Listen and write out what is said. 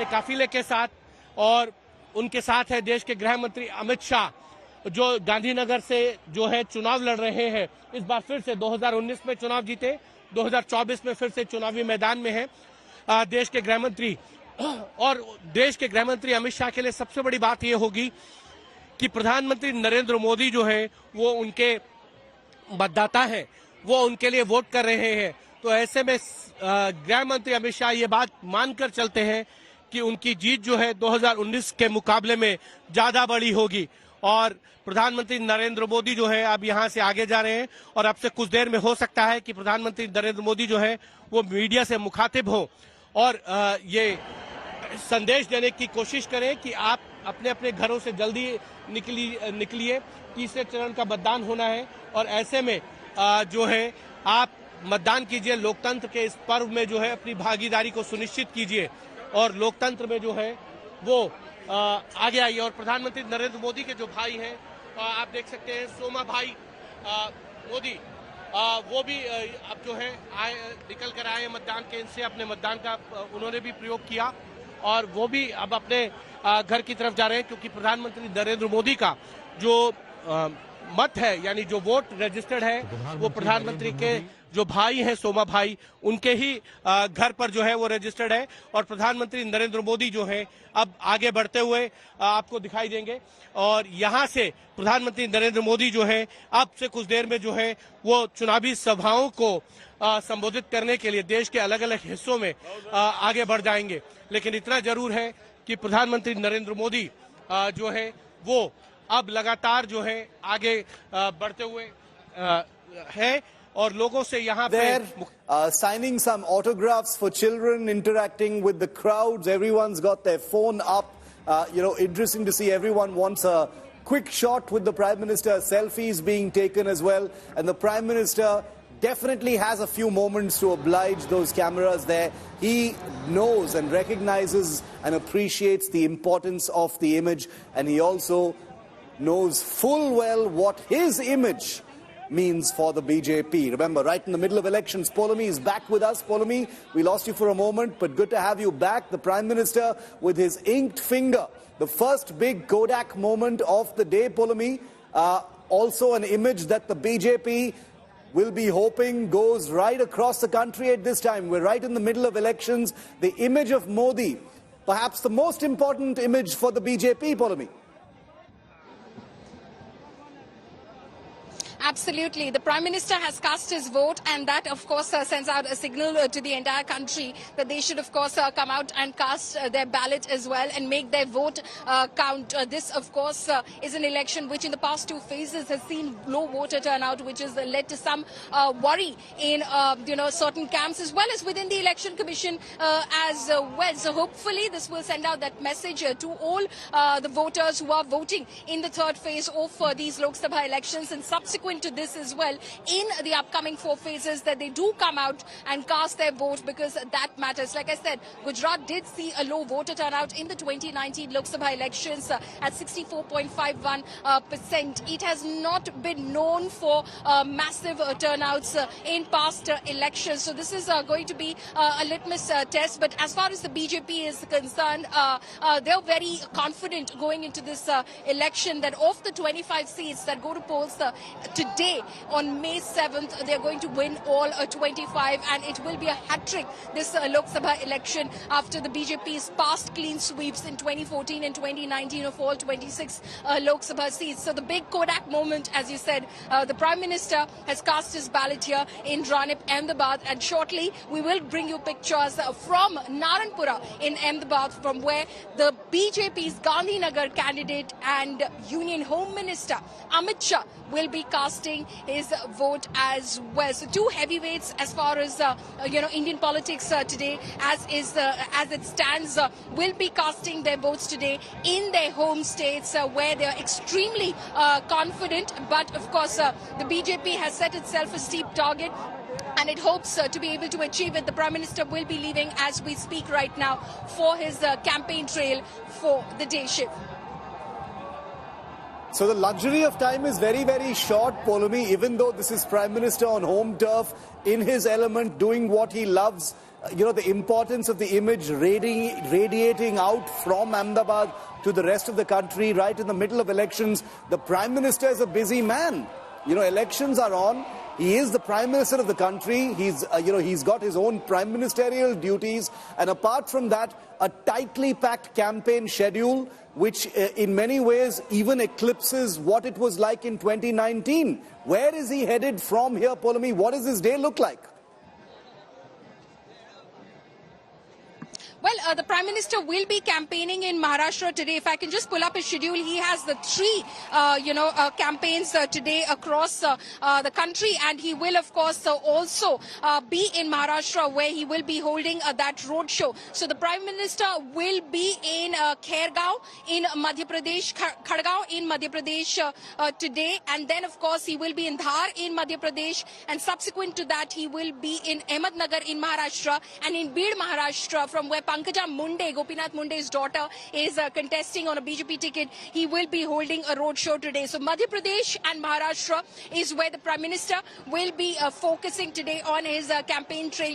एक काफिले के साथ, और उनके साथ है देश के गृह मंत्री अमित शाह, जो गांधीनगर से जो है चुनाव लड़ रहे हैं। इस बार फिर से 2019 में चुनाव जीते, 2024 में फिर से चुनावी मैदान में है देश के गृह मंत्री। और देश के गृह मंत्री अमित शाह के लिए सबसे बड़ी बात यह होगी कि प्रधानमंत्री नरेंद्र मोदी जो है वो उनके मतदाता हैं, वो उनके लिए वोट कर रहे हैं। तो ऐसे में गृह मंत्री अमित शाह ये बात मानकर चलते हैं कि उनकी जीत जो है 2019 के मुकाबले में ज्यादा बड़ी होगी। और प्रधानमंत्री नरेंद्र मोदी जो है अब यहां से आगे जा रहे हैं, और अब से कुछ देर में हो सकता है कि प्रधानमंत्री नरेंद्र मोदी जो है वो मीडिया से मुखातिब हो और ये संदेश देने की कोशिश करें कि आप अपने अपने घरों से जल्दी निकलिए, तीसरे चरण का मतदान होना है। और ऐसे में जो है आप मतदान कीजिए, लोकतंत्र के इस पर्व में जो है अपनी भागीदारी को सुनिश्चित कीजिए और लोकतंत्र में जो है वो आगे आइए। और प्रधानमंत्री नरेंद्र मोदी के जो भाई हैं, आप देख सकते हैं सोमा भाई मोदी, वो भी अब जो है निकल कर आए मतदान केंद्र से, अपने मतदान का उन्होंने भी प्रयोग किया और वो भी अब अपने घर की तरफ जा रहे हैं, क्योंकि प्रधानमंत्री नरेंद्र मोदी का जो मत है, यानी जो वोट रजिस्टर्ड है, वो प्रधानमंत्री के जो भाई हैं सोमा भाई, उनके ही घर पर जो है वो रजिस्टर्ड है। और प्रधानमंत्री नरेंद्र मोदी जो है अब आगे बढ़ते हुए आपको दिखाई देंगे, और यहाँ से प्रधानमंत्री नरेंद्र मोदी जो है अब से कुछ देर में जो है वो चुनावी सभाओं को संबोधित करने के लिए देश के अलग अलग हिस्सों में आगे बढ़ जाएंगे। लेकिन इतना जरूर है कि प्रधानमंत्री नरेंद्र मोदी जो है वो अब लगातार जो है आगे बढ़ते हुए है और लोगों से यहाँ पे signing some autographs for children, interacting with the crowds. Everyone's got their phone up. Interesting to see. Everyone wants a quick shot with the Prime Minister. Selfies being taken as well, and the Prime Minister definitely has a few moments to oblige those cameras there. He knows and recognizes and appreciates the importance of the image, and he also knows full well what his image means for the BJP. Remember, right in the middle of elections, Poulomi is back with us. Poulomi, we lost you for a moment, but good to have you back. The Prime Minister with his inked finger, the first big Kodak moment of the day, Poulomi. Also an image that the BJP will be hoping goes right across the country at this time. We're right in the middle of elections. The image of Modi, perhaps the most important image for the BJP, Poulomi. Absolutely. The Prime Minister has cast his vote, and that, of course, sends out a signal to the entire country that they should, of course, come out and cast their ballot as well and make their vote count. This, of course, is an election which in the past two phases has seen low voter turnout, which has led to some worry in, certain camps as well as within the Election Commission as well. So hopefully this will send out that message to all the voters who are voting in the third phase of these Lok Sabha elections, and subsequent to this as well in the upcoming four phases, that they do come out and cast their vote, because that matters. Like I said, Gujarat did see a low voter turnout in the 2019 Lok Sabha elections at 64.51%. It has not been known for massive turnouts in past elections. So this is going to be a litmus test. But as far as the BJP is concerned, they're very confident going into this election that of the 25 seats that go to polls today on May 7th, they're going to win all 25, and it will be a hat-trick this Lok Sabha election after the BJP's past clean sweeps in 2014 and 2019 of all 26 Lok Sabha seats. So the big Kodak moment, as you said, the Prime Minister has cast his ballot here in Ranip, Ahmedabad, and shortly we will bring you pictures from Naranpura in Ahmedabad, from where the BJP's Gandhinagar candidate and Union Home Minister Amit Shah will be casting his vote as well. So two heavyweights as far as Indian politics today, as it stands, will be casting their votes today in their home states where they are extremely confident. But of course, the BJP has set itself a steep target, and it hopes to be able to achieve it. The Prime Minister will be leaving as we speak right now for his campaign trail for the day shift. So the luxury of time is very, very short, Poulomi, even though this is Prime Minister on home turf, in his element, doing what he loves. the importance of the image radiating out from Ahmedabad to the rest of the country right in the middle of elections. The Prime Minister is a busy man. Elections are on. He is the Prime Minister of the country. He's got his own prime ministerial duties. And apart from that, a tightly packed campaign schedule, which in many ways even eclipses what it was like in 2019. Where is he headed from here, Poulomi? What does his day look like? Well, the Prime Minister will be campaigning in Maharashtra today. If I can just pull up his schedule, he has the three, campaigns today across the country. And he will, of course, also be in Maharashtra, where he will be holding that roadshow. So the Prime Minister will be in Khairgaon in Madhya Pradesh, Khadgaon in Madhya Pradesh today. And then, of course, he will be in Dhar in Madhya Pradesh. And subsequent to that, he will be in Ahmednagar in Maharashtra and in Bid, Maharashtra, from where Pankaja Munde, Gopinath Munde's daughter, is contesting on a BJP ticket. He will be holding a roadshow today. So Madhya Pradesh and Maharashtra is where the Prime Minister will be focusing today on his campaign trail.